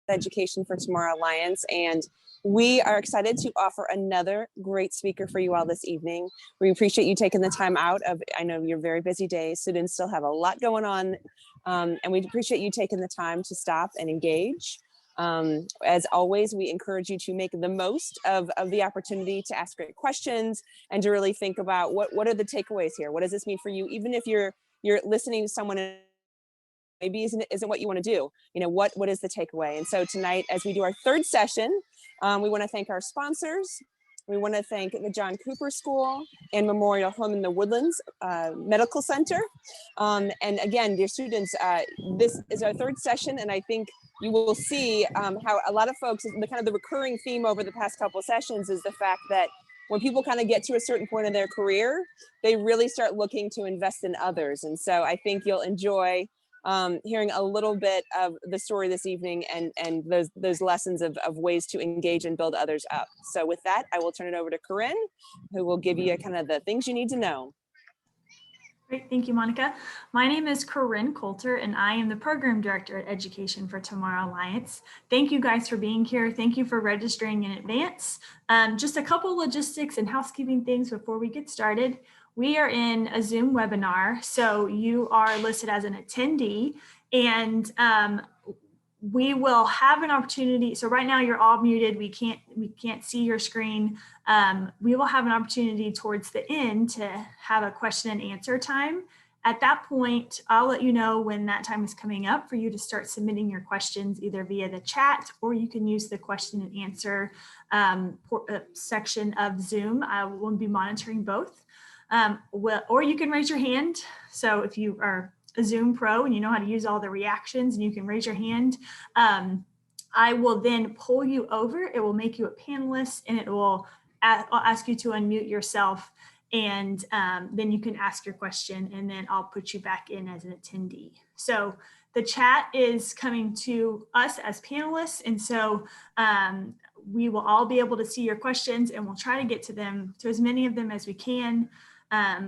Education for Tomorrow Alliance, and we are excited to offer another great speaker for you all this evening. We appreciate you taking the time out of, I know you're very busy days, students still have a lot going on, and we appreciate you taking the time to stop and engage. As always, we encourage you to make the most of the opportunity to ask great questions and to really think about what are the takeaways here? What does this mean for you? Even if you're listening to someone maybe isn't what you want to do, you know, what is the takeaway? And so tonight, as we do our third session, we want to thank our sponsors. We want to thank the John Cooper School and Memorial Home in the Woodlands Medical Center. And again, dear students, this is our third session, and I think you will see how a lot of folks, the recurring theme over the past couple of sessions is the fact that when people kind of get to a certain point in their career, they really start looking to invest in others. And so I think you'll enjoy hearing a little bit of the story this evening and those lessons of ways to engage and build others up. So with that, I will turn it over to Corinne, who will give you kind of the things you need to know. Great, thank you, Monica. My name is Corinne Coulter, and I am the Program Director at Education for Tomorrow Alliance. Thank you guys for being here. Thank you for registering in advance. Just a couple logistics and housekeeping things before we get started. We are in a Zoom webinar, so you are listed as an attendee, and we will have an opportunity. So right now you're all muted. We can't see your screen. We will have an opportunity towards the end to have a question and answer time. At that point, I'll let you know when that time is coming up for you to start submitting your questions either via the chat, or you can use the question and answer section of Zoom. I will be monitoring both. Or you can raise your hand. So if you are a Zoom pro and you know how to use all the reactions, and you can raise your hand, I will then pull you over. It will make you a panelist, and it will I'll ask you to unmute yourself, and then you can ask your question, and then I'll put you back in as an attendee. So the chat is coming to us as panelists, and so we will all be able to see your questions, and we'll try to get to them, to as many of them as we can.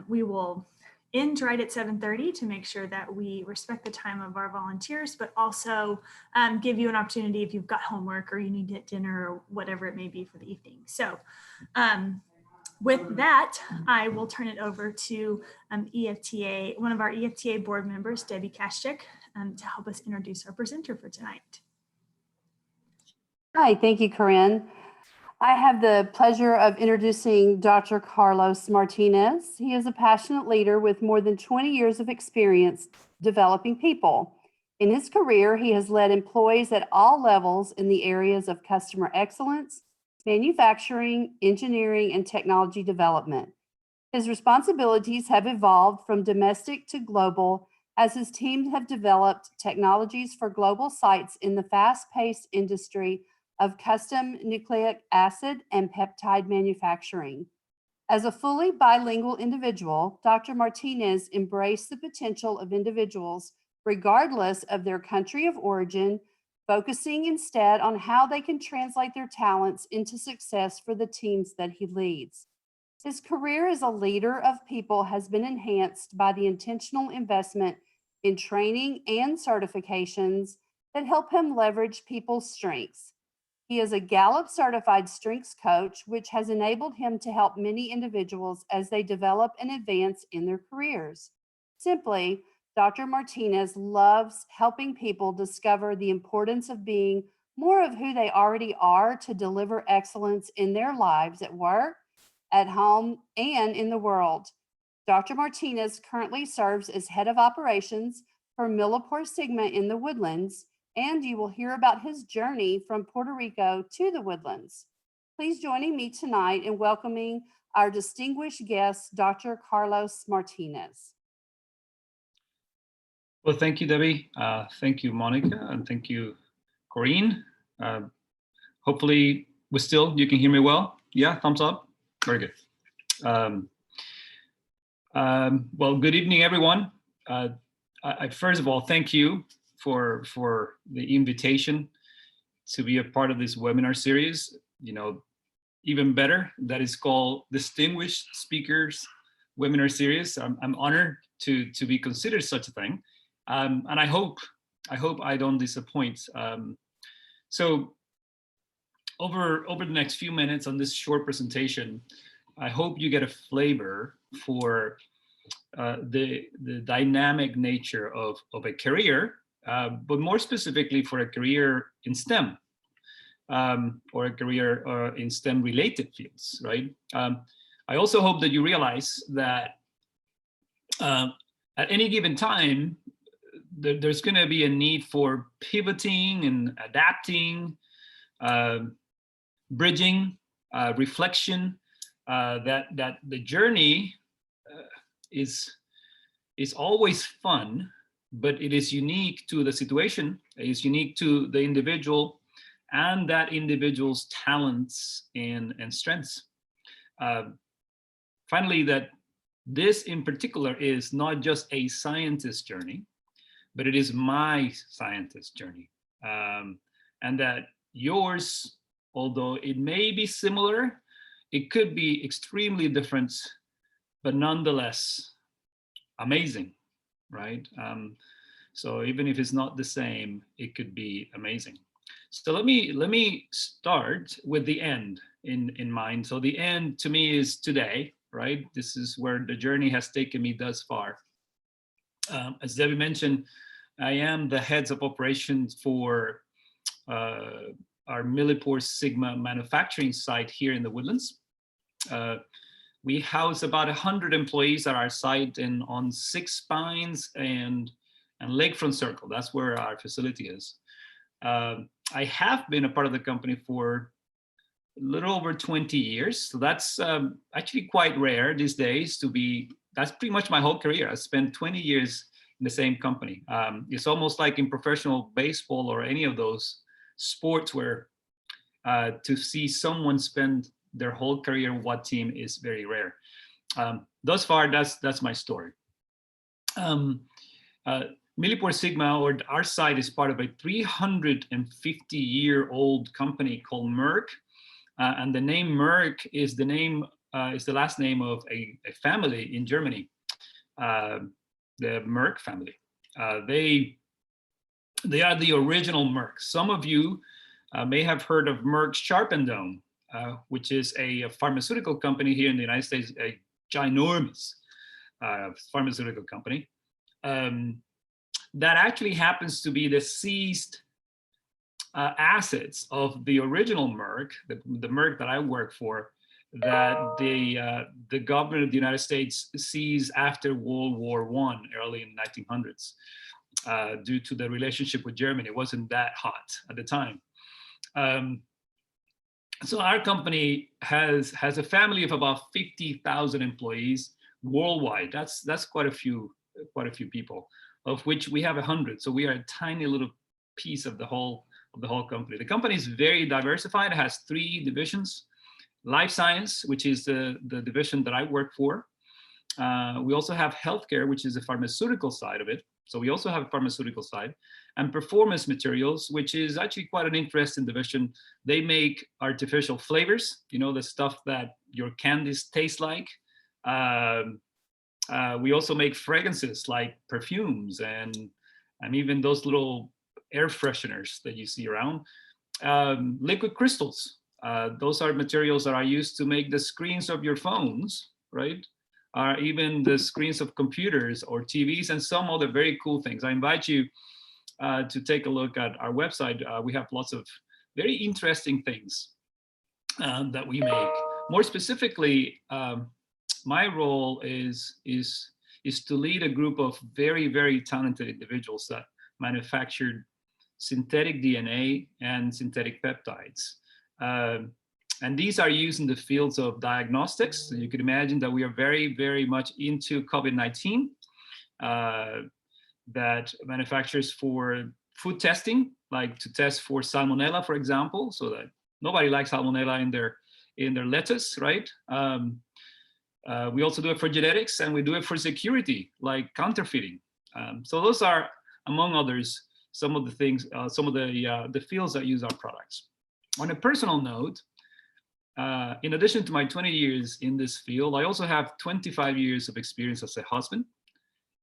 We will end right at 7:30 to make sure that we respect the time of our volunteers, but also give you an opportunity if you've got homework or you need to get dinner or whatever it may be for the evening. So with that, I will turn it over to EfTA, one of our EfTA board members, Debbie Kashchik, to help us introduce our presenter for tonight. Hi, thank you, Corinne. I have the pleasure of introducing Dr. Carlos Martinez. He is a passionate leader with more than 20 years of experience developing people. In his career, he has led employees at all levels in the areas of customer excellence, manufacturing, engineering, and technology development. His responsibilities have evolved from domestic to global as his teams have developed technologies for global sites in the fast-paced industry of custom nucleic acid and peptide manufacturing. As a fully bilingual individual, Dr. Martinez embraced the potential of individuals regardless of their country of origin, focusing instead on how they can translate their talents into success for the teams that he leads. His career as a leader of people has been enhanced by the intentional investment in training and certifications that help him leverage people's strengths. He is a Gallup certified strengths coach, which has enabled him to help many individuals as they develop and advance in their careers. Simply, Dr. Martinez loves helping people discover the importance of being more of who they already are to deliver excellence in their lives at work, at home, and in the world. Dr. Martinez currently serves as head of operations for MIlliporeSigma in the Woodlands, and you will hear about his journey from Puerto Rico to the Woodlands. Please join me tonight in welcoming our distinguished guest, Dr. Carlos Martinez. Well, thank you, Debbie. Thank you, Monica, and thank you, Corinne. Hopefully, you can hear me well. Yeah, thumbs up. Very good. Well, good evening, everyone. I first of all, thank you for the invitation to be a part of this webinar series. You know, even better, that is called Distinguished Speakers Webinar Series. I'm honored to be considered such a thing, and I hope I don't disappoint So over the next few minutes on this short presentation, I hope you get a flavor for the dynamic nature of a career, but more specifically for a career in STEM, or a career in STEM related fields, right? I also hope that you realize that at any given time, there's going to be a need for pivoting and adapting, bridging, reflection, that the journey is always fun, but it is unique to the situation, it is unique to the individual and that individual's talents and strengths. Finally, that this in particular is not just a scientist journey, but it is my scientist journey. And that yours, although it may be similar, it could be extremely different, but nonetheless amazing, right? So even if it's not the same, it could be amazing. So let me start with the end in mind. So the end to me is today, right? This is where the journey has taken me thus far. As Debbie mentioned, I am the heads of operations for our MIlliporeSigma manufacturing site here in the Woodlands. We house about 100 employees at our site on 6 Pines and Lakefront Circle. That's where our facility is. I have been a part of the company for a little over 20 years. So that's actually quite rare these days to be, that's pretty much my whole career. I spent 20 years in the same company. It's almost like in professional baseball or any of those sports where to see someone spend their whole career in one team is very rare. Thus far, that's my story. MIlliporeSigma, or our site, is part of a 350-year-old company called Merck, and the name Merck is the last name of a family in Germany, the Merck family. They are the original Merck. Some of you may have heard of Merck's Sharpendone, which is a pharmaceutical company here in the United States, a ginormous pharmaceutical company. That actually happens to be the seized assets of the original Merck, the Merck that I work for, that the government of the United States seized after World War I, early in the 1900s, due to the relationship with Germany. It wasn't that hot at the time. So our company has a family of about 50,000 employees worldwide. That's quite a few people, of which we have 100. So we are a tiny little piece of the whole company. The company is very diversified. It has 3 divisions: life science, which is the division that I work for. We also have healthcare, which is the pharmaceutical side of it. So we also have a pharmaceutical side, and performance materials, which is actually quite an interesting division. They make artificial flavors, you know, the stuff that your candies taste like. We also make fragrances like perfumes and even those little air fresheners that you see around. Liquid crystals. Those are materials that are used to make the screens of your phones, right? Even the screens of computers or TVs, and some other very cool things. I invite you to take a look at our website. We have lots of very interesting things that we make. More specifically, my role is to lead a group of very, very talented individuals that manufacture synthetic DNA and synthetic peptides. And these are used in the fields of diagnostics. So you can imagine that we are very, very much into COVID-19, that manufacturers for food testing, like to test for salmonella, for example, so that nobody likes salmonella in their lettuce, right? We also do it for genetics, and we do it for security, like counterfeiting. So those are, among others, some of the things, some of the fields that use our products. On a personal note, in addition to my 20 years in this field, I also have 25 years of experience as a husband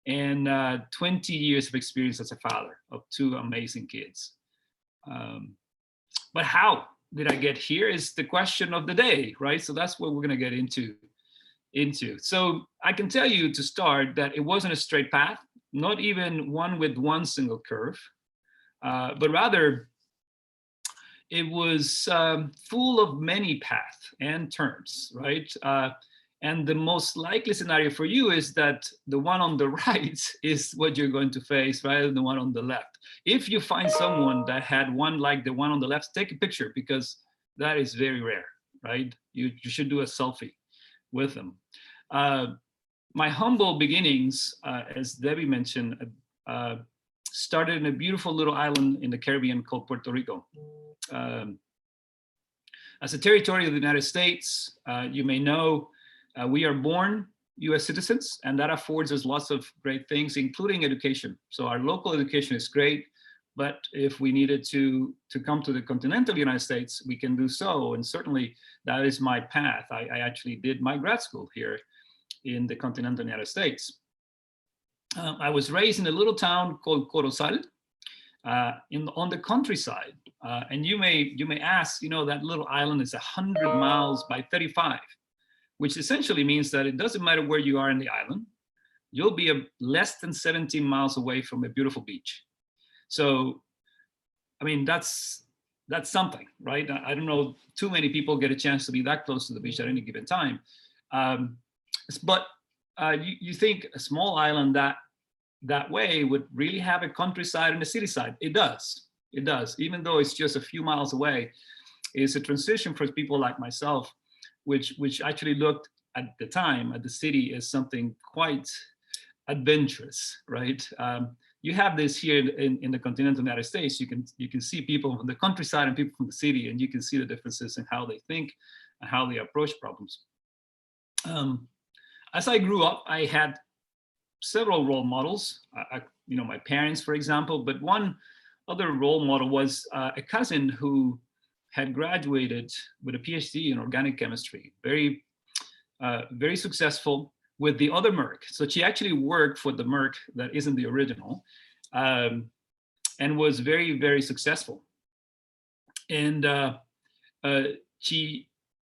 and 20 years of experience as a father of 2 amazing kids. But how did I get here is the question of the day, right? So that's what we're going to get into. So I can tell you to start that it wasn't a straight path, not even one with one single curve, but rather it was full of many paths and turns, right? And the most likely scenario for you is that the one on the right is what you're going to face rather than the one on the left. If you find someone that had one like the one on the left, take a picture, because that is very rare, right? You should do a selfie with them. My humble beginnings, as Debbie mentioned, started in a beautiful little island in the Caribbean called Puerto Rico. As a territory of the United States, you may know we are born US citizens, and that affords us lots of great things, including education. So our local education is great, but if we needed to come to the continental United States, we can do so. And certainly that is my path. I actually did my grad school here in the continental United States. I was raised in a little town called Corozal on the countryside. And you may ask, that little island is 100 miles by 35, which essentially means that it doesn't matter where you are in the island, you'll be less than 17 miles away from a beautiful beach. So, I mean, that's something, right? I don't know too many people get a chance to be that close to the beach at any given time. But you think a small island that way would really have a countryside and a city side. It does, even though it's just a few miles away. It's a transition for people like myself, which actually looked at the time at the city as something quite adventurous, right? You have this here in the continental United States. You can see people from the countryside and people from the city, and you can see the differences in how they think and how they approach problems. As I grew up, I had several role models, my parents, for example, but one other role model was a cousin who had graduated with a PhD in organic chemistry, very successful with the other Merck. So she actually worked for the Merck that isn't the original, and was very, very successful. And she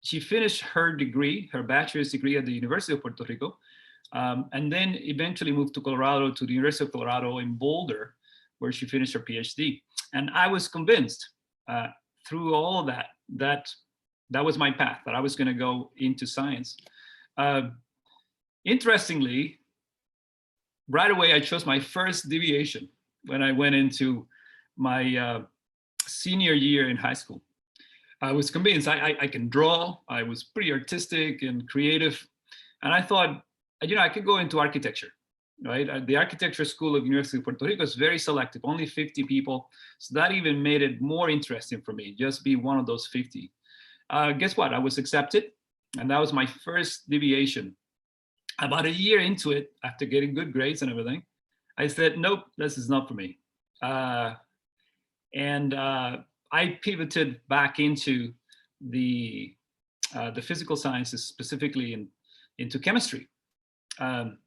finished her degree, her bachelor's degree at the University of Puerto Rico, and then eventually moved to Colorado, to the University of Colorado in Boulder, where she finished her PhD. And I was convinced through all of that was my path, that I was going to go into science. Interestingly, right away, I chose my first deviation when I went into my senior year in high school. I was convinced I can draw. I was pretty artistic and creative. And I thought, I could go into architecture, right? The architecture school of University of Puerto Rico is very selective, only 50 people. So that even made it more interesting for me, just be one of those 50. Guess what? I was accepted. And that was my first deviation. About a year into it, after getting good grades and everything, I said, nope, this is not for me. And I pivoted back into the physical sciences, specifically into chemistry. That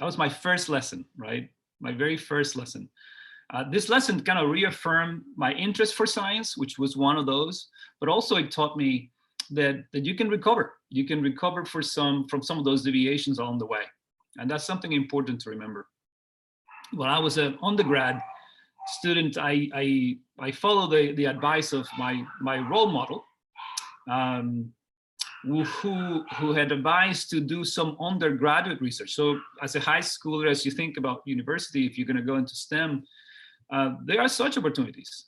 was my first lesson, right? My very first lesson. This lesson kind of reaffirmed my interest for science, which was one of those, but also it taught me that you can recover. You can recover from some of those deviations along the way. And that's something important to remember. When I was an undergrad student, I followed the advice of my role model, who had advised to do some undergraduate research. So as a high schooler, as you think about university, if you're going to go into STEM, there are such opportunities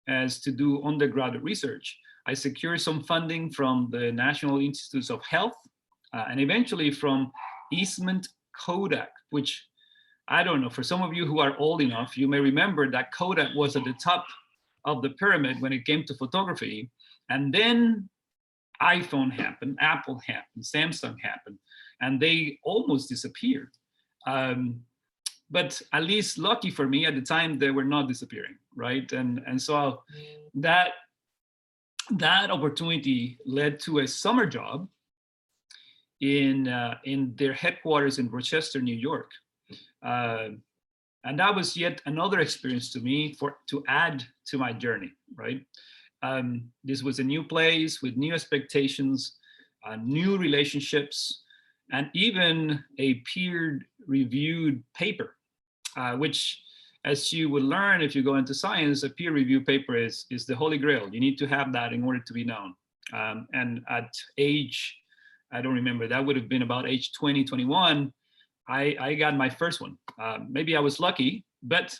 as to do undergraduate research. I secured some funding from the National Institutes of Health and eventually from Eastman Kodak, which I don't know, for some of you who are old enough, you may remember that Kodak was at the top of the pyramid when it came to photography. And then iPhone happened, Apple happened, Samsung happened, and they almost disappeared. But at least lucky for me, at the time, they were not disappearing, right? And so that opportunity led to a summer job in their headquarters in Rochester, New York. And that was yet another experience to me to add to my journey, right? This was a new place with new expectations, new relationships, and even a peer-reviewed paper, which, as you would learn if you go into science, a peer-reviewed paper is the holy grail. You need to have that in order to be known. And at age, I don't remember, that would have been about age 20, 21, I got my first one. Maybe I was lucky, but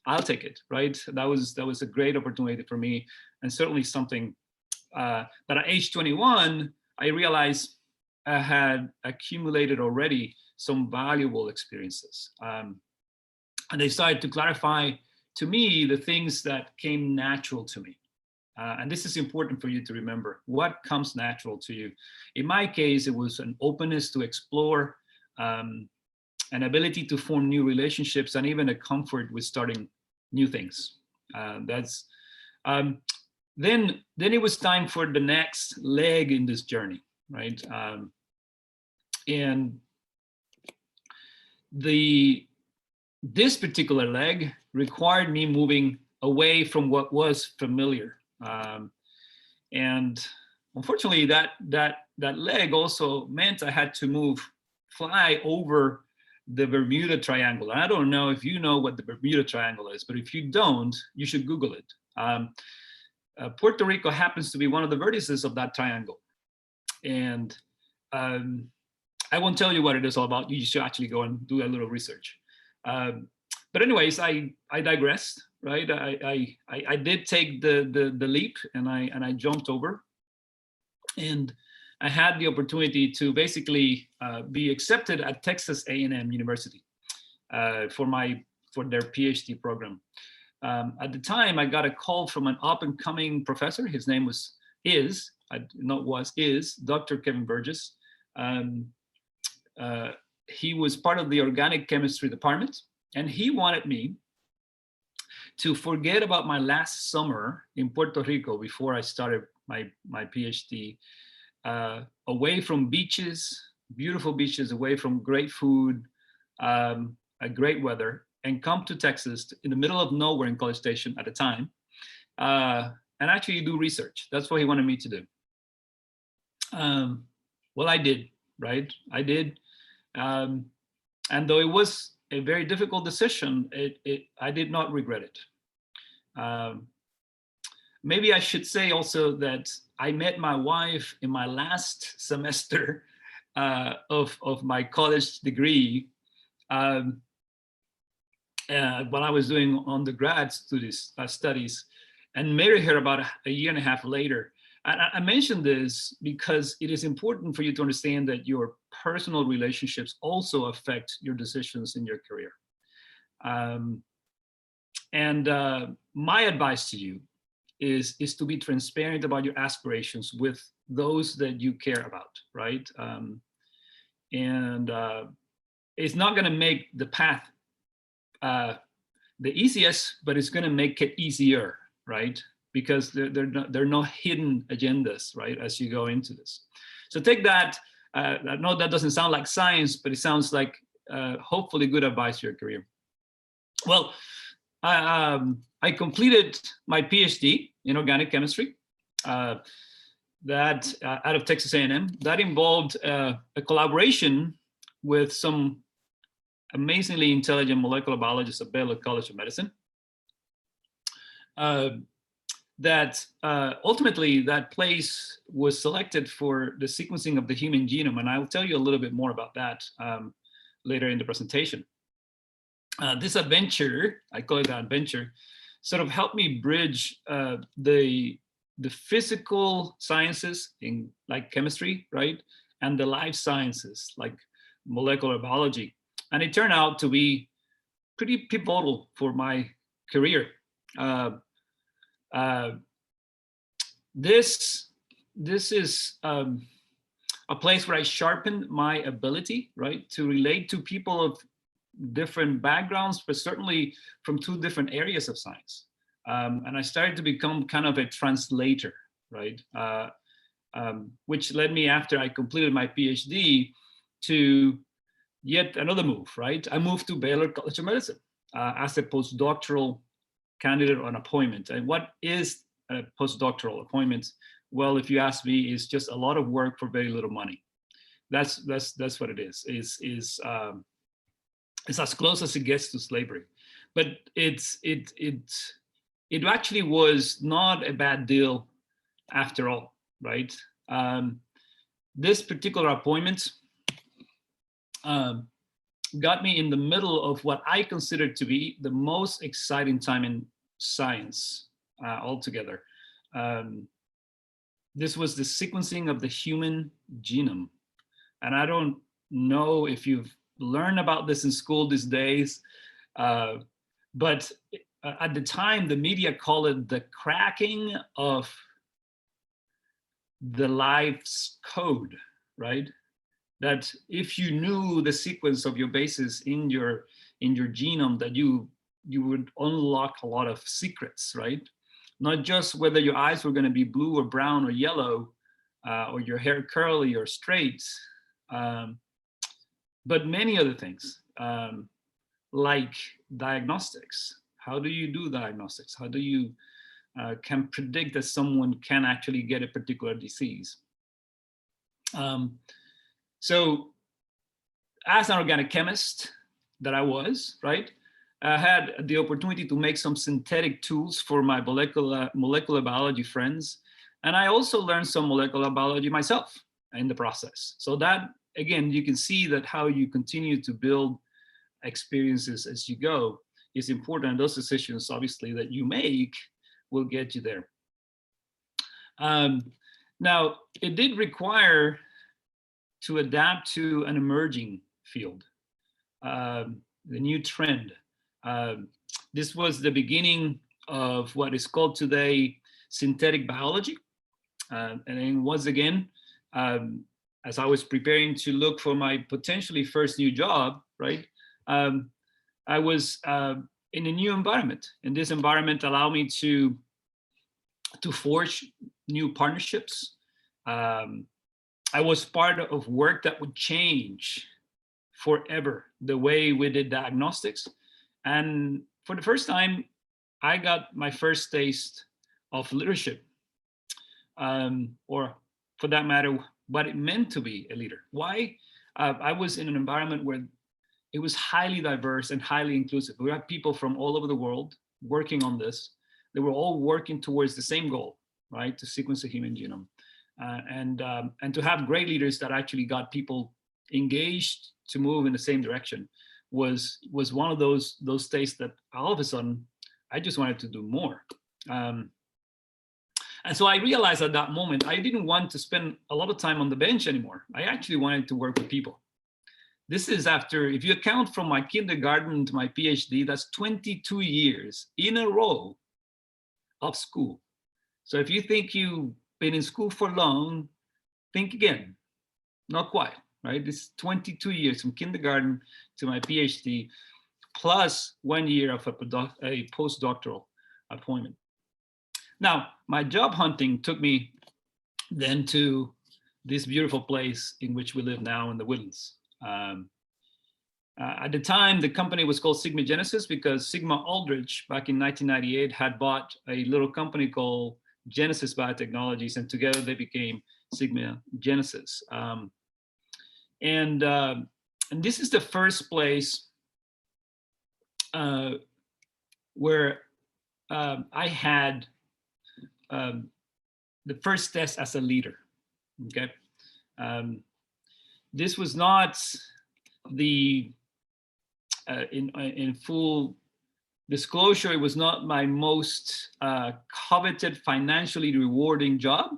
I'll take it, right? That was a great opportunity for me, and certainly something that at age 21, I realized I had accumulated already some valuable experiences. And they started to clarify to me the things that came natural to me. And this is important for you to remember. What comes natural to you? In my case, it was an openness to explore, an ability to form new relationships, and even a comfort with starting new things. Then it was time for the next leg in this journey, right? And this particular leg required me moving away from what was familiar. And unfortunately, that leg also meant I had to fly over the Bermuda Triangle. And I don't know if you know what the Bermuda Triangle is, but if you don't, you should Google it. Puerto Rico happens to be one of the vertices of that triangle. And I won't tell you what it is all about. You should actually go and do a little research. But anyways, I digressed, right? I did take the leap, and I jumped over, and I had the opportunity to basically be accepted at Texas A&M University for their PhD program. At the time, I got a call from an up-and-coming professor. His name is Dr. Kevin Burgess. He was part of the organic chemistry department, and he wanted me to forget about my last summer in Puerto Rico before I started my PhD, away from beaches, beautiful beaches, away from great food, great weather, and come to Texas in the middle of nowhere in College Station at the time, and actually do research. That's what he wanted me to do. Well, I did, right? I did. And though it was a very difficult decision, I did not regret it. Maybe I should say also that I met my wife in my last semester of my college degree, when I was doing undergrad studies, and married her about a year and a half later. And I mention this because it is important for you to understand that your personal relationships also affect your decisions in your career. My advice to you is to be transparent about your aspirations with those that you care about, right? It's not going to make the path the easiest, but it's going to make it easier, right? Because there are no hidden agendas, right, as you go into this. So take that. I know that doesn't sound like science, but it sounds like hopefully good advice for your career. Well, I completed my PhD in organic chemistry that out of Texas A&M. That involved a collaboration with some amazingly intelligent molecular biologists at Baylor College of Medicine. Ultimately, that place was selected for the sequencing of the human genome, and I will tell you a little bit more about that later in the presentation. This adventure, I call it an adventure, sort of helped me bridge the physical sciences in like chemistry, right, and the life sciences like molecular biology, and it turned out to be pretty pivotal for my career. This is a place where I sharpened my ability, right, to relate to people of different backgrounds, but certainly from two different areas of science. And I started to become kind of a translator, right, which led me, after I completed my PhD, to yet another move, right? I moved to Baylor College of Medicine as a postdoctoral candidate on appointment. And what is postdoctoral appointment, well, if you ask me, is just a lot of work for very little money. That's what it is. It's as close as it gets to slavery, but it actually was not a bad deal after all, right? This particular appointment got me in the middle of what I consider to be the most exciting time in science altogether. This was the sequencing of the human genome. And I don't know if you've learned about this in school these days, but at the time, the media called it the cracking of the life's code, right? That if you knew the sequence of your bases in your genome, that you would unlock a lot of secrets, right? Not just whether your eyes were going to be blue or brown or yellow, or your hair curly or straight, but many other things, like diagnostics. How do you do diagnostics? How do you can predict that someone can actually get a particular disease? So as an organic chemist that I was, right, I had the opportunity to make some synthetic tools for my molecular biology friends. And I also learned some molecular biology myself in the process. So that, again, you can see that how you continue to build experiences as you go is important. And those decisions, obviously, that you make will get you there. Now, it did require to adapt to an emerging field, the new trend. This was the beginning of what is called today synthetic biology. And then once again, as I was preparing to look for my potentially first new job, right, I was in a new environment. And this environment allowed me to forge new partnerships. I was part of work that would change forever the way we did diagnostics. And for the first time, I got my first taste of leadership, or for that matter, what it meant to be a leader. Why? I was in an environment where it was highly diverse and highly inclusive. We had people from all over the world working on this. They were all working towards the same goal, right? To sequence the human genome. And to have great leaders that actually got people engaged to move in the same direction was one of those tastes that all of a sudden I just wanted to do more. And so I realized at that moment I didn't want to spend a lot of time on the bench anymore. I actually wanted to work with people. This is after, if you account from my kindergarten to my PhD, that's 22 years in a row of school. So if you think you've been in school for long, think again. Not quite, right? This is 22 years from kindergarten to my PhD, plus 1 year of a postdoctoral appointment. Now, my job hunting took me then to this beautiful place in which we live now in the Woodlands. At the time, the company was called Sigma Genesis because Sigma Aldrich, back in 1998, had bought a little company called Genesis Biotechnologies, and together they became Sigma Genesis. And this is the first place where I had the first test as a leader. Okay, this was not the in full disclosure, it was not my most coveted, financially rewarding job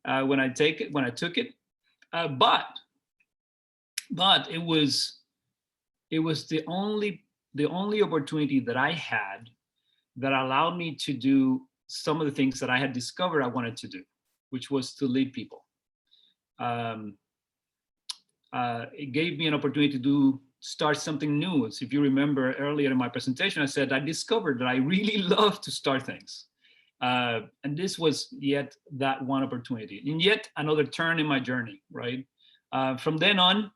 when I took it, but it was the only opportunity that I had that allowed me to do some of the things that I had discovered I wanted to do, which was to lead people. It gave me an opportunity to start something new. So if you remember earlier in my presentation, I said I discovered that I really love to start things. And this was yet that one opportunity, and yet another turn in my journey, right? From then on,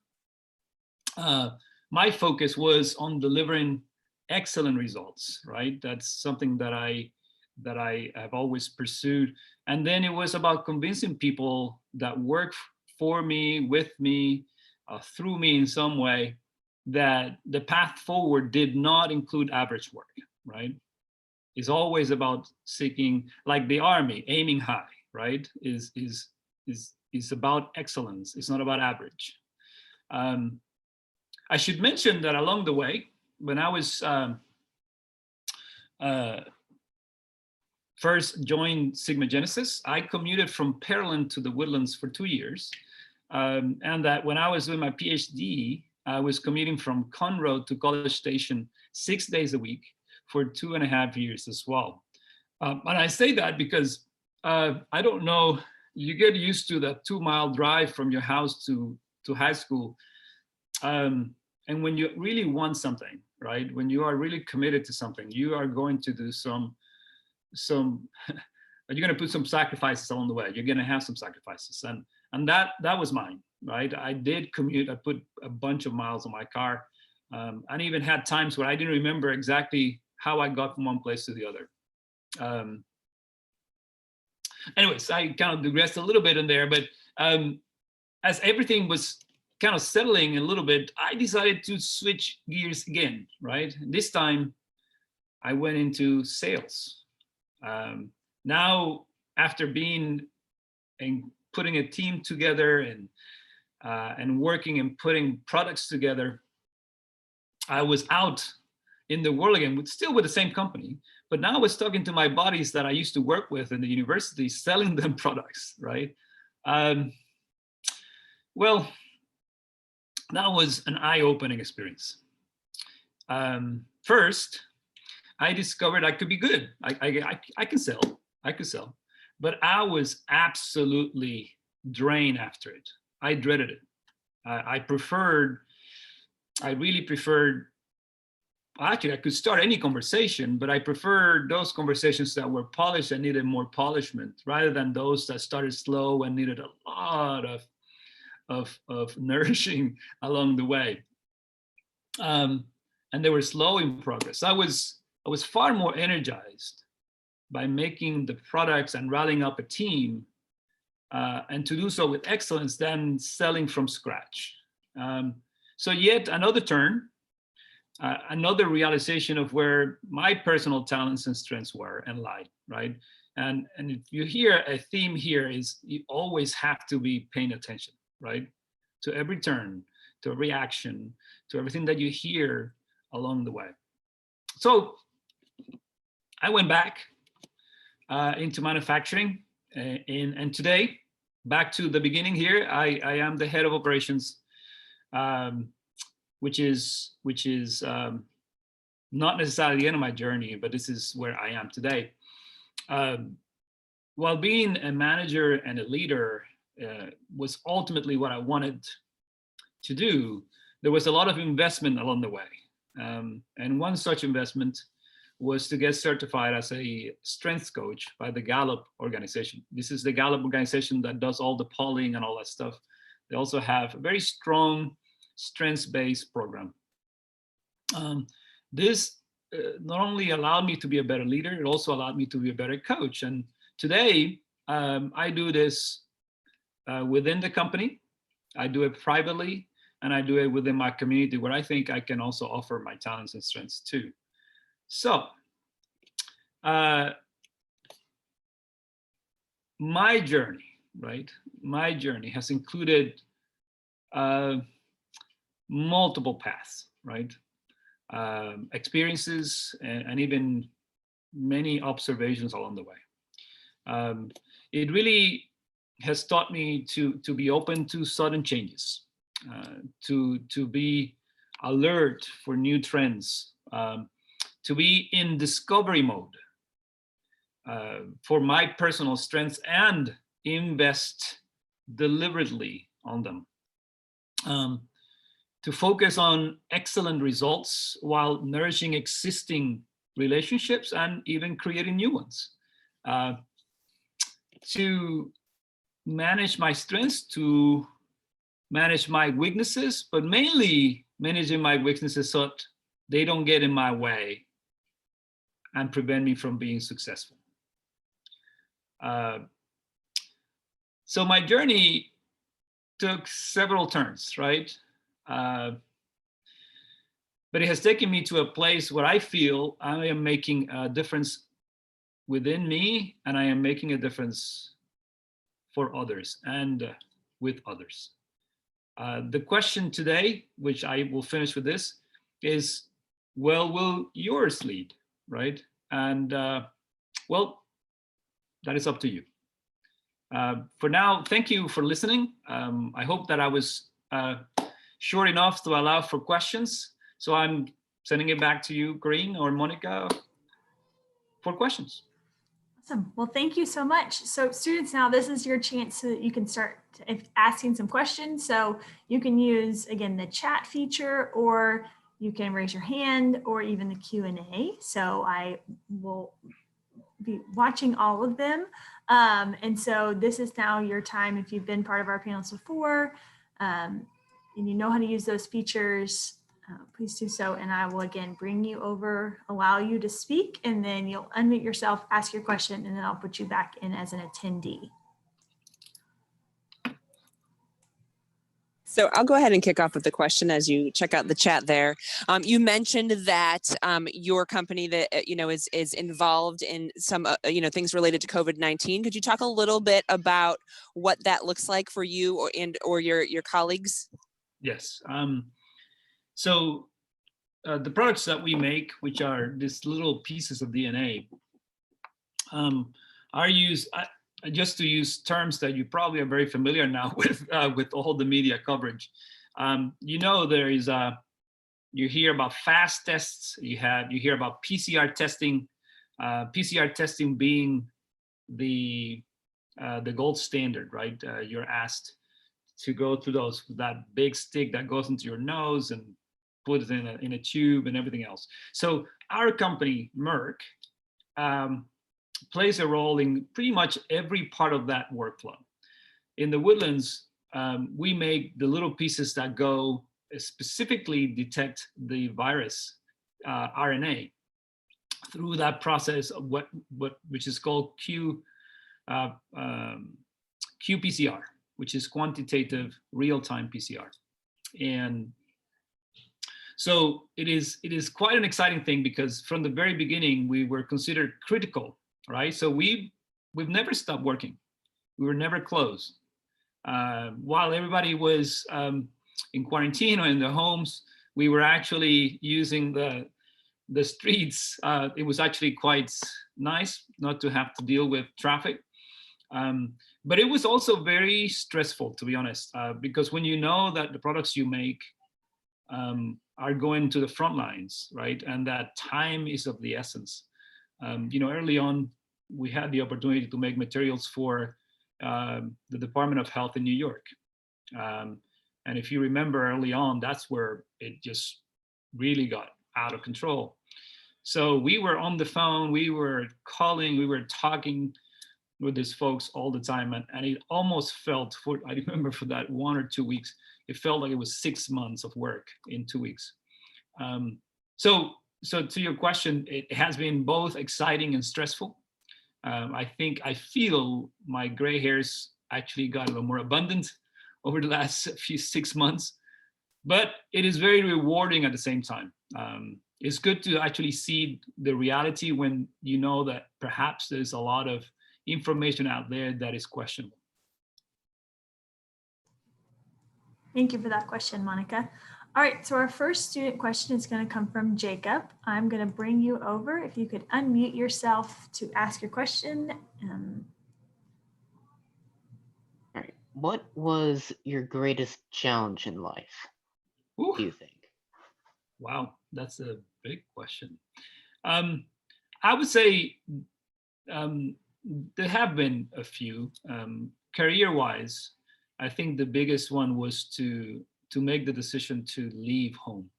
my focus was on delivering excellent results, right? That's something that I that I have always pursued. And then it was about convincing people that work for me, with me, through me in some way, that the path forward did not include average work, right? It's always about seeking, like the army, aiming high, right? Is about excellence. It's not about average. I should mention that along the way, when I was first joined Sigma Genesis, I commuted from Pearland to the Woodlands for 2 years. And that when I was doing my PhD, I was commuting from Conroe to College Station 6 days a week for 2.5 years as well. And I say that because I don't know, you get used to that 2-mile drive from your house to high school. And when you really want something, right? When you are really committed to something, you are going to do some you're going to put some sacrifices along the way. You're going to have some sacrifices. And that was mine, right? I did commute. I put a bunch of miles on my car. I even had times where I didn't remember exactly how I got from one place to the other. Anyways, I kind of digressed a little bit in there, but as everything was kind of settling a little bit, I decided to switch gears again, right? This time I went into sales. Now, after being and putting a team together and working and putting products together, I was out in the world again, still with the same company, but now I was talking to my buddies that I used to work with in the university, selling them products, right? Well, that was an eye-opening experience. First, I discovered I could be good. I can sell. I could sell, but I was absolutely drained after it. I dreaded it. I really preferred. Actually, I could start any conversation, but I preferred those conversations that were polished and needed more polishment, rather than those that started slow and needed a lot of nourishing along the way. And they were slow in progress. I was far more energized by making the products and rallying up a team, and to do so with excellence, than selling from scratch. So yet another turn, another realization of where my personal talents and strengths were and lied, right? And if you hear a theme here, is you always have to be paying attention, right? To every turn, to every action, to everything that you hear along the way. So I went back into manufacturing, and today, back to the beginning here, I am the head of operations, which is not necessarily the end of my journey, but this is where I am today. While being a manager and a leader was ultimately what I wanted to do, there was a lot of investment along the way. And one such investment was to get certified as a strengths coach by the Gallup organization. This is the Gallup organization that does all the polling and all that stuff. They also have a very strong strengths-based program. This not only allowed me to be a better leader, it also allowed me to be a better coach. And today, I do this within the company. I do it privately, and I do it within my community, where I think I can also offer my talents and strengths too. So, my journey, right? My journey has included multiple paths, right? Experiences and even many observations along the way. It really has taught me to be open to sudden changes, to be alert for new trends, to be in discovery mode for my personal strengths and invest deliberately on them. To focus on excellent results while nourishing existing relationships and even creating new ones. To manage my strengths, to manage my weaknesses, but mainly managing my weaknesses so that they don't get in my way and prevent me from being successful, So my journey took several turns, right? But it has taken me to a place where I feel I am making a difference within me, and I am making a difference for others and with others. The question today, which I will finish with this, is, well, will yours lead, right? And well, that is up to you. For now, thank you for listening. I hope that I was short enough to allow for questions. So I'm sending it back to you, Corinne or Monica, for questions. Awesome. Well, thank you so much. So students, now this is your chance so that you can start asking some questions. So you can use, again, the chat feature, or you can raise your hand, or even the Q&A. So I will be watching all of them. And so this is now your time. If you've been part of our panels before, and you know how to use those features, please do so. And I will again bring you over, allow you to speak, and then you'll unmute yourself, ask your question, and then I'll put you back in as an attendee. So I'll go ahead and kick off with the question as you check out the chat there. You mentioned that your company that is involved in some things related to COVID-19. Could you talk a little bit about what that looks like for you or your colleagues? Yes. So the products that we make, which are these little pieces of DNA, are used. Just to use terms that you probably are very familiar now with all the media coverage. There is you hear about fast tests. You hear about PCR testing. PCR testing being the gold standard, right? You're asked to go through that big stick that goes into your nose and put it in a tube and everything else. So our company, Merck, plays a role in pretty much every part of that workflow. In the Woodlands, we make the little pieces that go specifically detect the virus RNA through that process of which is called qPCR, which is quantitative real-time PCR. And so it is quite an exciting thing, because from the very beginning we were considered critical, right? So we've never stopped working. We were never closed. While everybody was in quarantine or in their homes, we were actually using the streets. It was actually quite nice not to have to deal with traffic. But it was also very stressful, to be honest, because when you know that the products you make are going to the front lines, right? And that time is of the essence. Early on, we had the opportunity to make materials for the Department of Health in New York. And if you remember early on, that's where it just really got out of control. So we were on the phone, we were calling, we were talking with these folks all the time. And it almost felt, I remember for that 1 or 2 weeks, it felt like it was 6 months of work in 2 weeks. So to your question, it has been both exciting and stressful. I feel my gray hairs actually got a little more abundant over the last 6 months, but it is very rewarding at the same time. It's good to actually see the reality when you know that perhaps there's a lot of information out there that is questionable. Thank you for that question, Monica. All right, so our first student question is going to come from Jacob. I'm going to bring you over. If you could unmute yourself to ask your question. All right. What was your greatest challenge in life, Ooh. do you think? Wow, that's a big question. I would say there have been a few. Career-wise, I think the biggest one was to make the decision to leave home.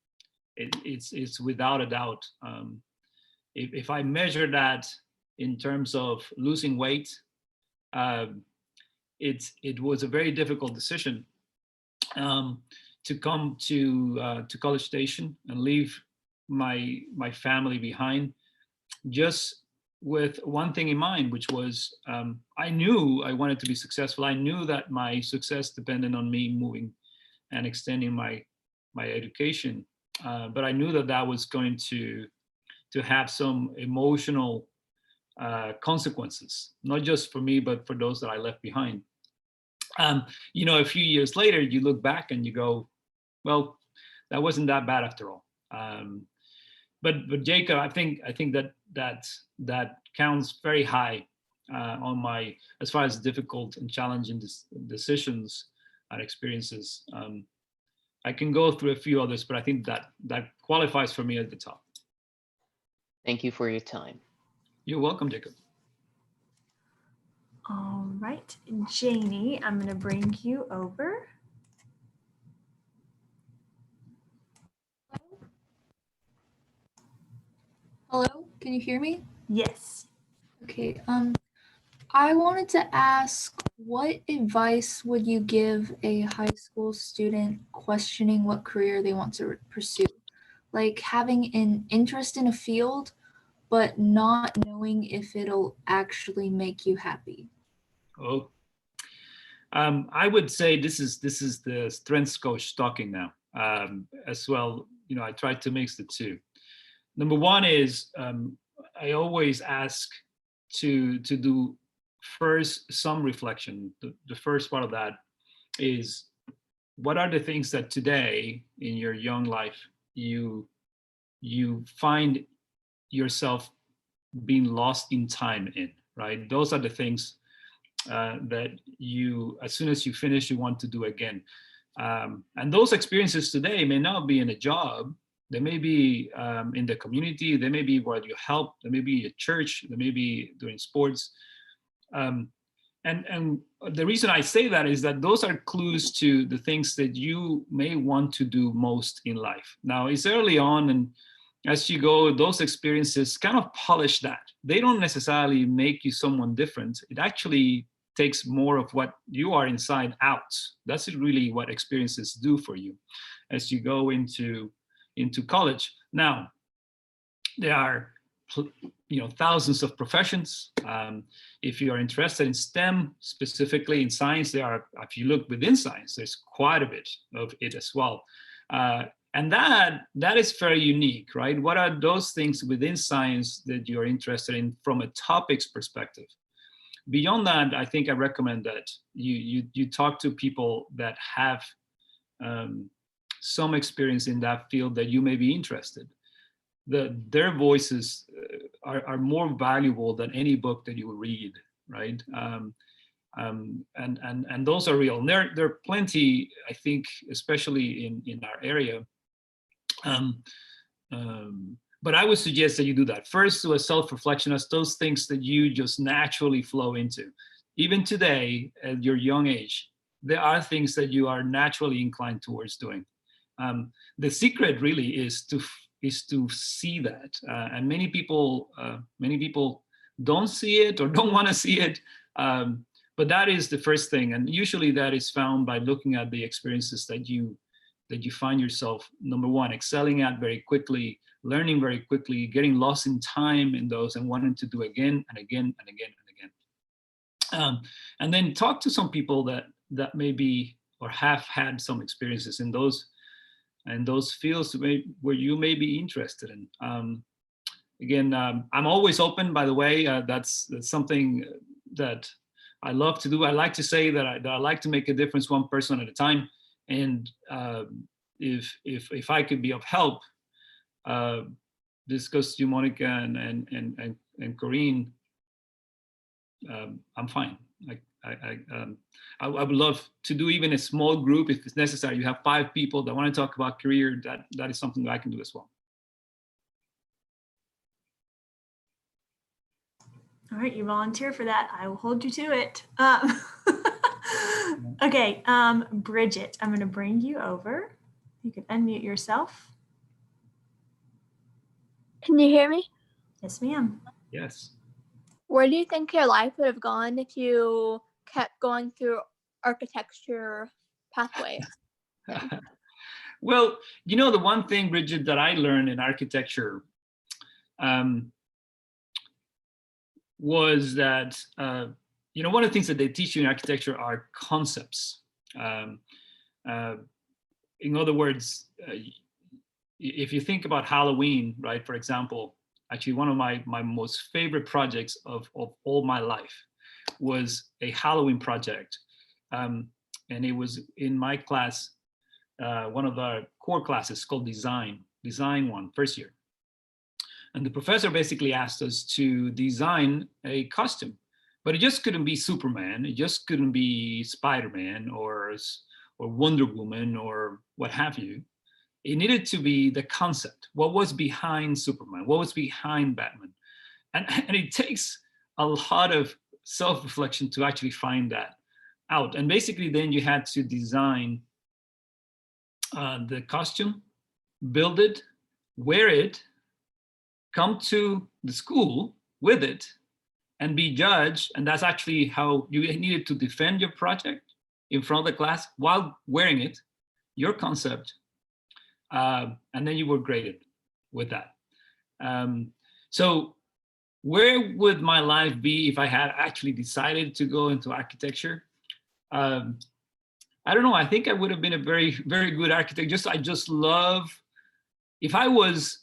It's without a doubt. If I measure that in terms of losing weight, it was a very difficult decision to come to College Station and leave my family behind, just with one thing in mind, which was I knew I wanted to be successful. I knew that my success depended on me moving and extending my education, but I knew that that was going to have some emotional consequences, not just for me, but for those that I left behind. You know, a few years later, you look back and you go, well, that wasn't that bad after all. But Jacob, I think that counts very high on my, as far as difficult and challenging decisions and experiences. I can go through a few others, but I think that qualifies for me at the top. Thank you for your time. You're welcome, Jacob. All right, Janie, I'm going to bring you over. Hello, can you hear me? Yes. Okay, I wanted to ask, what advice would you give a high school student questioning what career they want to pursue? Like having an interest in a field, but not knowing if it'll actually make you happy. Oh, I would say this is the strengths coach talking now as well. You know, I tried to mix the two. Number one is I always ask to do first some reflection. The first part of that is, what are the things that today in your young life you find yourself being lost in time in, right? Those are the things that you, as soon as you finish, you want to do again. And those experiences today may not be in a job. They may be in the community. They may be where you help. They may be at church. They may be doing sports. And the reason I say that is that those are clues to the things that you may want to do most in life. Now, it's early on, and as you go, those experiences kind of polish that. They don't necessarily make you someone different. It actually takes more of what you are inside out. That's really what experiences do for you as you go into college. Now, there are thousands of professions. If you are interested in STEM, specifically in science, there are, if you look within science, there's quite a bit of it as well. And that is very unique, right? What are those things within science that you're interested in from a topics perspective? Beyond that, I think I recommend that you talk to people that have some experience in that field that you may be interested. Their voices are more valuable than any book that you will read, right? And those are real. And there are plenty, I think, especially in our area. But I would suggest that you do that. First, do a self-reflection as those things that you just naturally flow into. Even today, at your young age, there are things that you are naturally inclined towards doing. The secret really is to see that, and many people don't see it or don't want to see it. But that is the first thing, and usually that is found by looking at the experiences that you find yourself, number one, excelling at very quickly, learning very quickly, getting lost in time in those, and wanting to do again and again and again and again. And then talk to some people that maybe or have had some experiences in those fields where you may be interested in. Again, I'm always open, by the way. That's something that I love to do. I like to say that I like to make a difference one person at a time. And if I could be of help, this goes to Monica and Corinne. I'm fine. I would love to do even a small group if it's necessary. You have 5 people that want to talk about career. That is something that I can do as well. All right, you volunteer for that. I will hold you to it. Okay, Bridget, I'm going to bring you over. You can unmute yourself. Can you hear me? Yes, ma'am. Yes. Where do you think your life would have gone if you kept going through architecture pathways? Well, the one thing, Bridget, that I learned in architecture, was that, you know, one of the things that they teach you in architecture are concepts. In other words, if you think about Halloween, right, for example, actually one of my most favorite projects of all my life was a Halloween project. And it was in my class, one of our core classes called Design 1, first year. And the professor basically asked us to design a costume, but it just couldn't be Superman. It just couldn't be Spider-Man or Wonder Woman or what have you. It needed to be the concept. What was behind Superman? What was behind Batman? And it takes a lot of self-reflection to actually find that out. And basically then you had to design the costume, build it, wear it, come to the school with it, and be judged. And that's actually how you needed to defend your project in front of the class while wearing it, your concept, and then you were graded with that. So where would my life be if I had actually decided to go into architecture? I don't know. I think I would have been a very, very good architect. I just love. If I was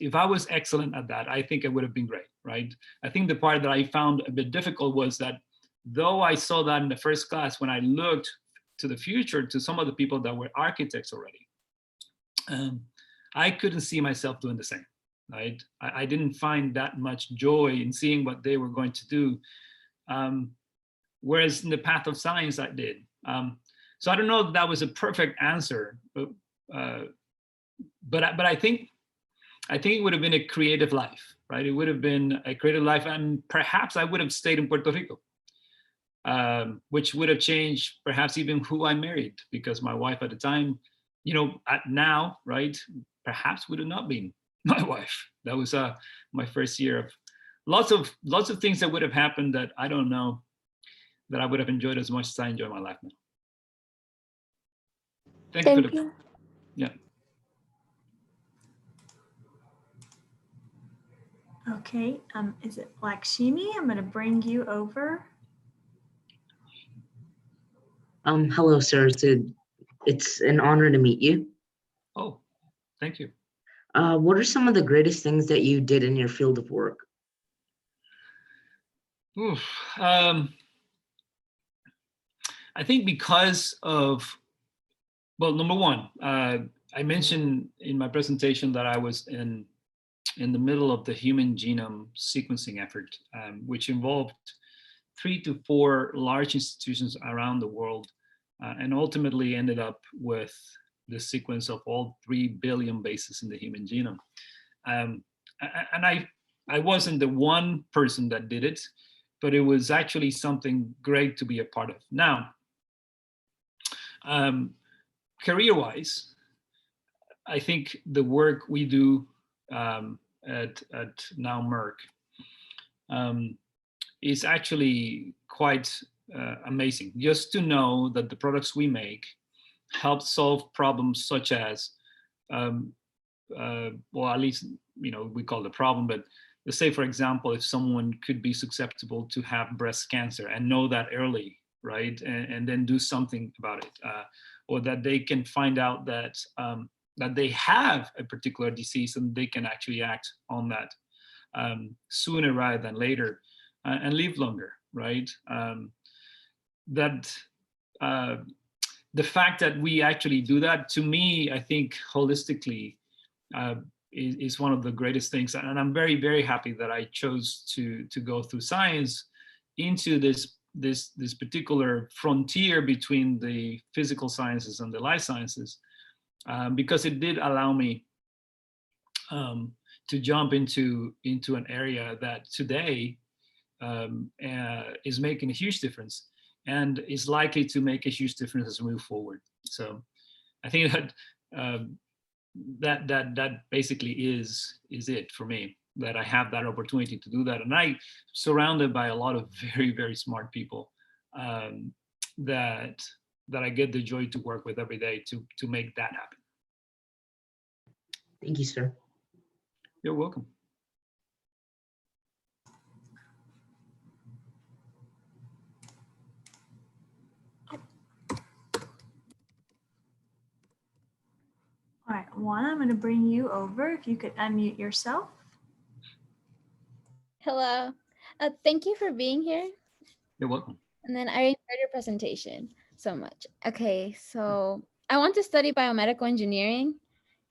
excellent at that, I think it would have been great, right? I think the part that I found a bit difficult was that though I saw that in the first class, when I looked to the future, to some of the people that were architects already, I couldn't see myself doing the same, right? I didn't find that much joy in seeing what they were going to do. Whereas in the path of science, I did. So I don't know if that was a perfect answer, but I think it would have been a creative life, right? It would have been a creative life, and perhaps I would have stayed in Puerto Rico, which would have changed perhaps even who I married, because my wife at the time, you know, now, right, perhaps would have not been my wife. That was my first year of lots of things that would have happened that I don't know that I would have enjoyed as much as I enjoy my life now. Thank you. Yeah. Okay, is it Lakshmi? I'm going to bring you over. Hello, sir. It's an honor to meet you. Oh, thank you. What are some of the greatest things that you did in your field of work? Oof, I think because of, well, number one, I mentioned in my presentation that I was in the middle of the human genome sequencing effort, which involved 3 to 4 large institutions around the world, and ultimately ended up with the sequence of all 3 billion bases in the human genome. And I wasn't the one person that did it, but it was actually something great to be a part of. Now, career-wise, I think the work we do at now Merck is actually quite amazing. Just to know that the products we make help solve problems such as, well, at least, you know, we call it a problem, but let's say, for example, if someone could be susceptible to have breast cancer and know that early, right, and then do something about it, or that they can find out that that they have a particular disease and they can actually act on that sooner rather than later, and live longer, right? The fact that we actually do that, to me, I think holistically is one of the greatest things. And I'm very, very happy that I chose to go through science into this particular frontier between the physical sciences and the life sciences, because it did allow me to jump into an area that today is making a huge difference and is likely to make a huge difference as we move forward. So I think that that basically is it for me, that I have that opportunity to do that, and I surrounded by a lot of very, very smart people that I get the joy to work with every day to make that happen. Thank you, sir. You're welcome. right, Juana, I'm going to bring you over. If you could unmute yourself. Hello. Thank you for being here. You're welcome. And then I enjoyed your presentation so much. Okay, so I want to study biomedical engineering,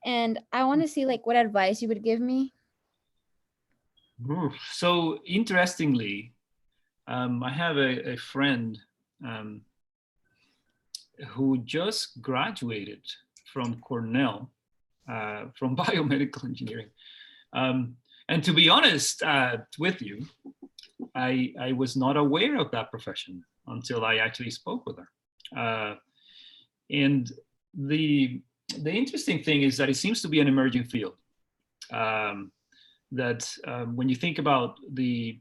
and I want to see like what advice you would give me. So interestingly, I have a friend who just graduated from Cornell, from biomedical engineering. And to be honest with you, I was not aware of that profession until I actually spoke with her. And the interesting thing is that it seems to be an emerging field. When you think about the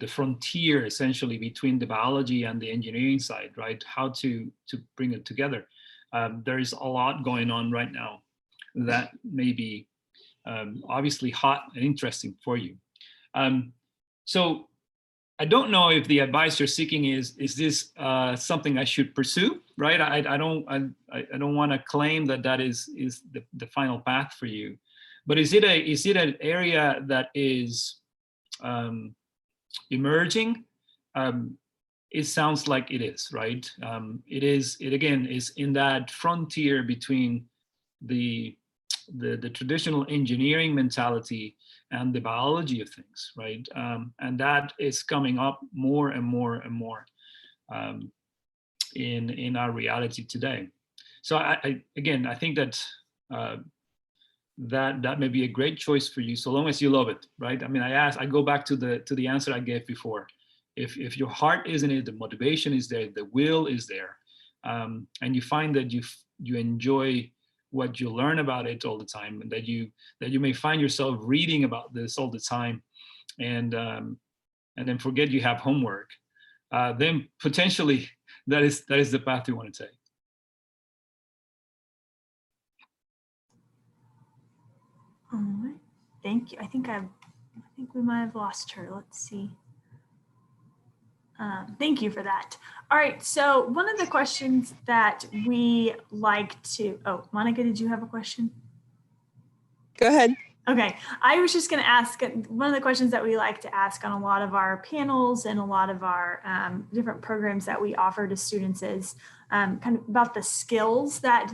frontier essentially between the biology and the engineering side, right? How to bring it together. There is a lot going on right now that may be obviously hot and interesting for you. So I don't know if the advice you're seeking is this something I should pursue, right? I don't want to claim that is the final path for you, but is it an area that is emerging? It sounds like it is, right? It again is in that frontier between the traditional engineering mentality and the biology of things, right? And that is coming up more and more and more in our reality today. So I think that that may be a great choice for you, so long as you love it, right? I mean, I go back to the answer I gave before. If your heart is in it, the motivation is there, the will is there, and you find that you enjoy what you learn about it all the time, and that you may find yourself reading about this all the time, and then forget you have homework, then potentially that is the path you want to take. All right, thank you. I think we might have lost her. Let's see. Thank you for that. All right, so one of the questions that we like to, oh, Monica, did you have a question? Go ahead. Okay, I was just going to ask, one of the questions that we like to ask on a lot of our panels and a lot of our different programs that we offer to students is kind of about the skills that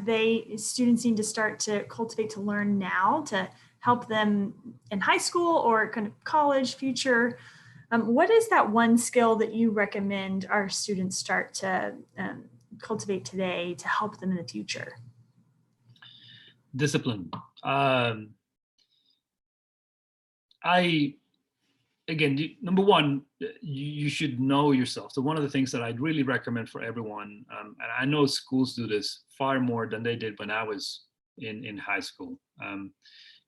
students need to start to cultivate to learn now to help them in high school or kind of college future. What is that one skill that you recommend our students start to cultivate today to help them in the future? Discipline. Number one, you should know yourself. So one of the things that I'd really recommend for everyone, and I know schools do this far more than they did when I was in high school,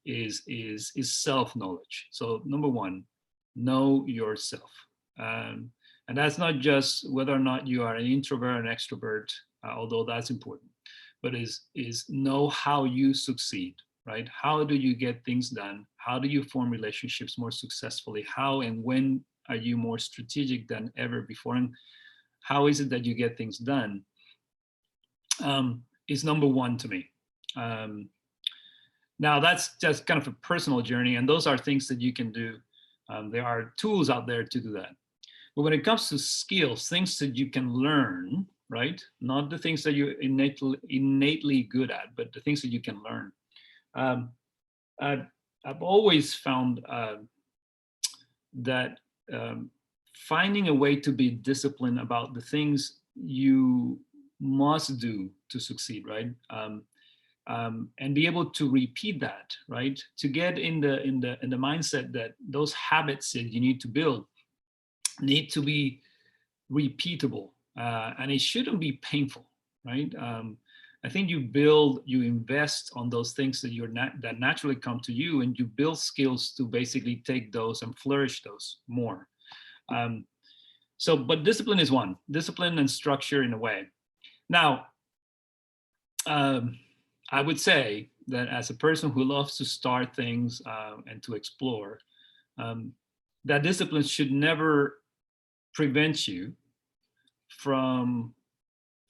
is self-knowledge. So number one, know yourself. And that's not just whether or not you are an introvert or an extrovert, although that's important, but is know how you succeed, right? How do you get things done? How do you form relationships more successfully? How and when are you more strategic than ever before? And how is it that you get things done? Is number one to me. Now that's just kind of a personal journey, and those are things that you can do. There are tools out there to do that. But when it comes to skills, things that you can learn, right? Not the things that you're innately good at, but the things that you can learn. I've always found that finding a way to be disciplined about the things you must do to succeed, right? And be able to repeat that, right? To get in the mindset that those habits that you need to build need to be repeatable, and it shouldn't be painful, right? I think you invest on those things that that naturally come to you, and you build skills to basically take those and flourish those more. But discipline is one. Discipline and structure in a way. Now, I would say that as a person who loves to start things and to explore, that discipline should never prevent you from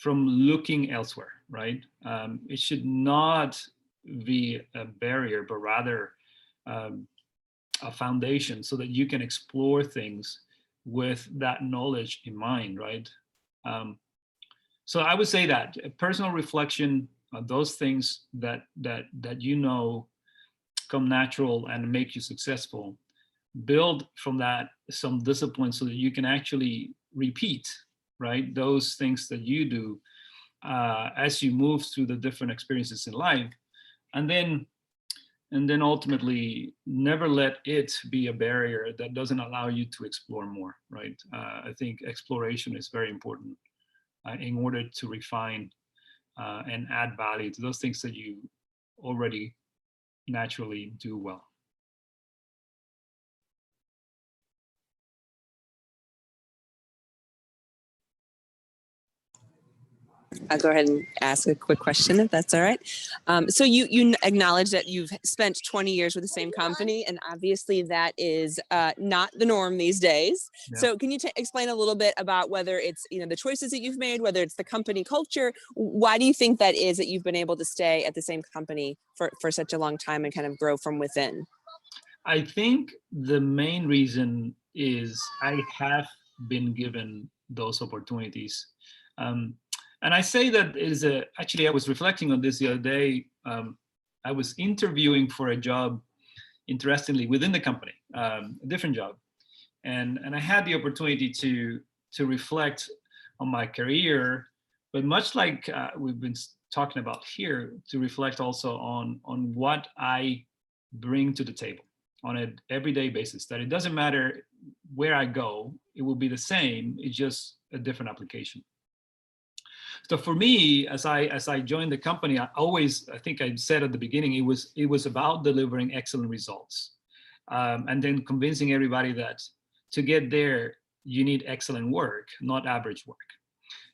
from looking elsewhere, right? It should not be a barrier, but rather a foundation so that you can explore things with that knowledge in mind, right? So I would say that personal reflection on those things that you know come natural and make you successful, build from that some discipline so that you can actually repeat, right, those things that you do as you move through the different experiences in life, and then ultimately never let it be a barrier that doesn't allow you to explore more, right? I think exploration is very important in order to refine and add value to those things that you already naturally do well. I'll go ahead and ask a quick question, if that's all right. So you acknowledge that you've spent 20 years with the same company, and obviously that is not the norm these days. Yeah. So can you explain a little bit about whether it's the choices that you've made, whether it's the company culture? Why do you think that is that you've been able to stay at the same company for such a long time and kind of grow from within? I think the main reason is I have been given those opportunities. And I say that is actually, I was reflecting on this the other day. I was interviewing for a job, interestingly, within the company, a different job. And I had the opportunity to reflect on my career, but much like we've been talking about here, to reflect also on what I bring to the table on an everyday basis, that it doesn't matter where I go, it will be the same, it's just a different application. So for me, as I joined the company, I think I said at the beginning, it was about delivering excellent results, and then convincing everybody that to get there, you need excellent work, not average work.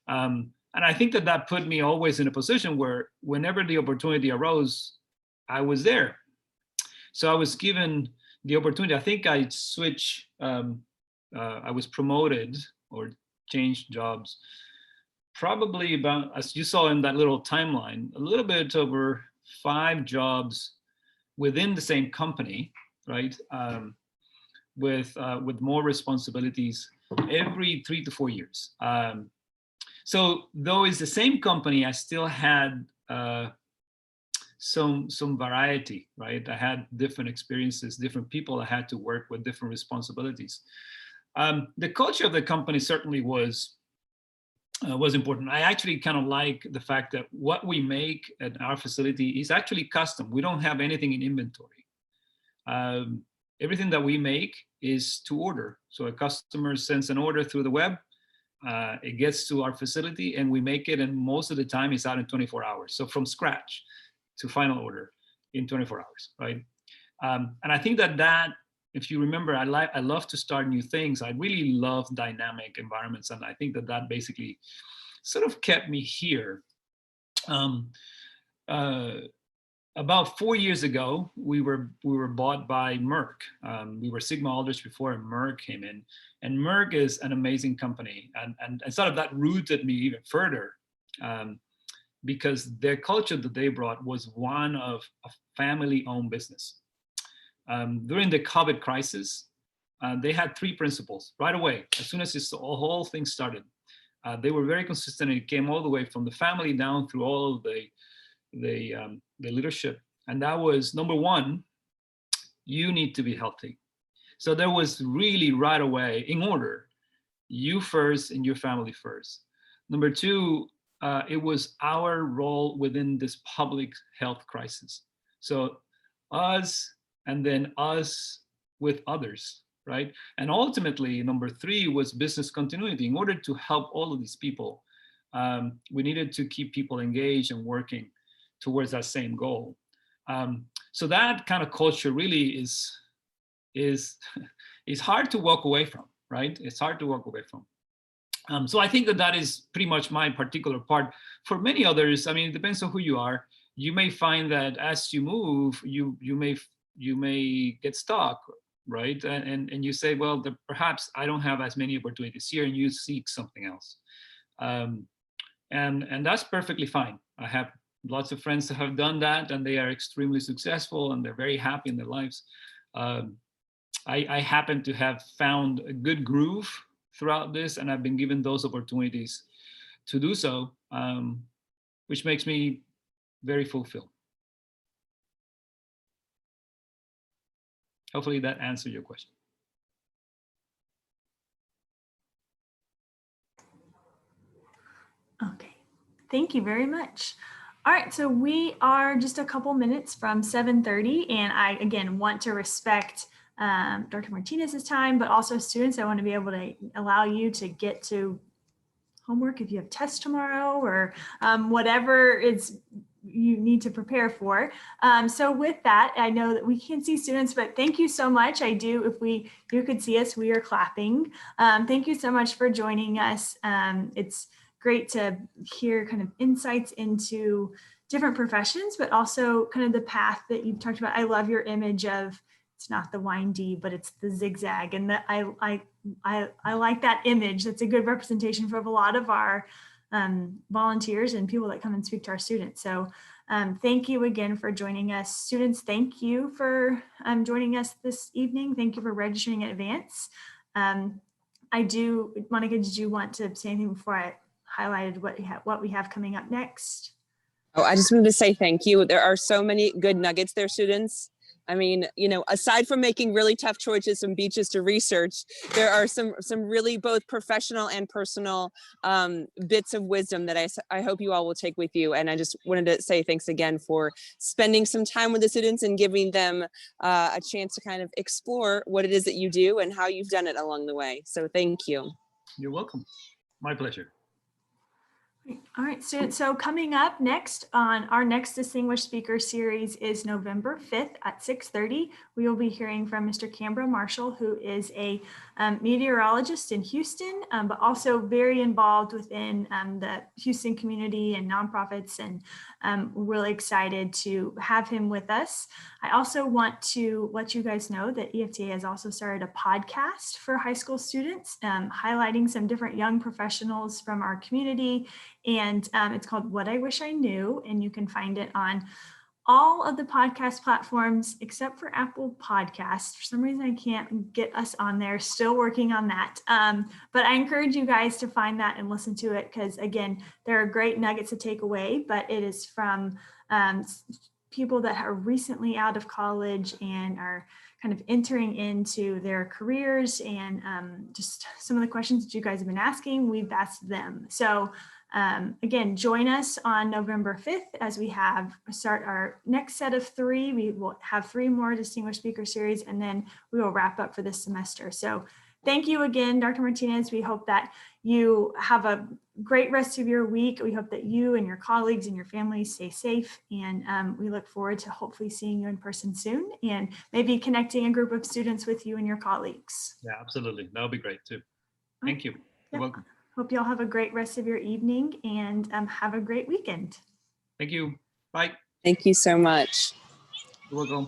And I think that put me always in a position where whenever the opportunity arose, I was there. So I was given the opportunity. I think I switched, I was promoted or changed jobs probably about, as you saw in that little timeline, a little bit over 5 jobs within the same company, right? With more responsibilities every 3 to 4 years. So though it's the same company, I still had some variety, right? I had different experiences, different people I had to work with, different responsibilities. The culture of the company certainly was important. I actually kind of like the fact that what we make at our facility is actually custom. We don't have anything in inventory. Everything that we make is to order. So a customer sends an order through the web, it gets to our facility and we make it, and most of the time it's out in 24 hours. So from scratch to final order in 24 hours, right? And I think that if you remember, I love to start new things. I really love dynamic environments, and I think that basically sort of kept me here. About 4 years ago, we were bought by Merck. We were Sigma Aldrich before Merck came in, and Merck is an amazing company, and sort of that rooted me even further, because their culture that they brought was one of a family-owned business. During the COVID crisis, they had 3 principles right away. As soon as the whole thing started, they were very consistent, and it came all the way from the family down through all of the leadership. And that was, number 1, you need to be healthy. So there was really right away, in order, you first and your family first. Number 2, it was our role within this public health crisis. So us, and then us with others, right? And ultimately, number 3 was business continuity. In order to help all of these people, we needed to keep people engaged and working towards that same goal. So that kind of culture really is hard to walk away from, right? It's hard to walk away from. So I think that is pretty much my particular part. For many others, I mean, it depends on who you are. You may find that as you move, you may get stuck, right? And you say, well, perhaps I don't have as many opportunities here, and you seek something else. And that's perfectly fine. I have lots of friends that have done that, and they are extremely successful, and they're very happy in their lives. I happen to have found a good groove throughout this, and I've been given those opportunities to do so, which makes me very fulfilled. Hopefully that answered your question. Okay, thank you very much. All right, so we are just a couple minutes from 7:30, and I, again, want to respect Dr. Martinez's time, but also students, I want to be able to allow you to get to homework if you have tests tomorrow or whatever you need to prepare for. So with that, I know that we can't see students, but thank you so much. If you could see us, we are clapping. Thank you so much for joining us. It's great to hear kind of insights into different professions, but also kind of the path that you've talked about. I love your image of, it's not the windy, but it's the zigzag. And I like that image. That's a good representation for a lot of our volunteers and people that come and speak to our students. So thank you again for joining us. Students, thank you for joining us this evening. Thank you for registering in advance. Monica, did you want to say anything before I highlighted what we have coming up next? Oh, I just wanted to say thank you. There are so many good nuggets there, students. I mean, aside from making really tough choices from beaches to research, there are some really both professional and personal bits of wisdom that I hope you all will take with you. And I just wanted to say thanks again for spending some time with the students and giving them a chance to kind of explore what it is that you do and how you've done it along the way. So thank you. You're welcome. My pleasure. All right, students, so coming up next on our next Distinguished Speaker Series is November 5th at 6:30. We will be hearing from Mr. Canberra Marshall, who is a meteorologist in Houston, but also very involved within the Houston community and nonprofits, and we're really excited to have him with us. I also want to let you guys know that EfTA has also started a podcast for high school students, highlighting some different young professionals from our community. And it's called What I Wish I Knew, and you can find it on all of the podcast platforms except for Apple Podcasts. For some reason, I can't get us on there. Still working on that. But I encourage you guys to find that and listen to it, because again, there are great nuggets to take away, but it is from people that are recently out of college and are kind of entering into their careers, and just some of the questions that you guys have been asking, we've asked them. So again, join us on November 5th as we start our next set of 3. We will have 3 more Distinguished Speaker Series, and then we will wrap up for this semester. So thank you again, Dr. Martinez. We hope that you have a great rest of your week. We hope that you and your colleagues and your families stay safe, and we look forward to hopefully seeing you in person soon, and maybe connecting a group of students with you and your colleagues. Yeah, absolutely. That would be great too. Thank you. You're welcome. Hope you all have a great rest of your evening, and have a great weekend. Thank you. Bye. Thank you so much. You're welcome.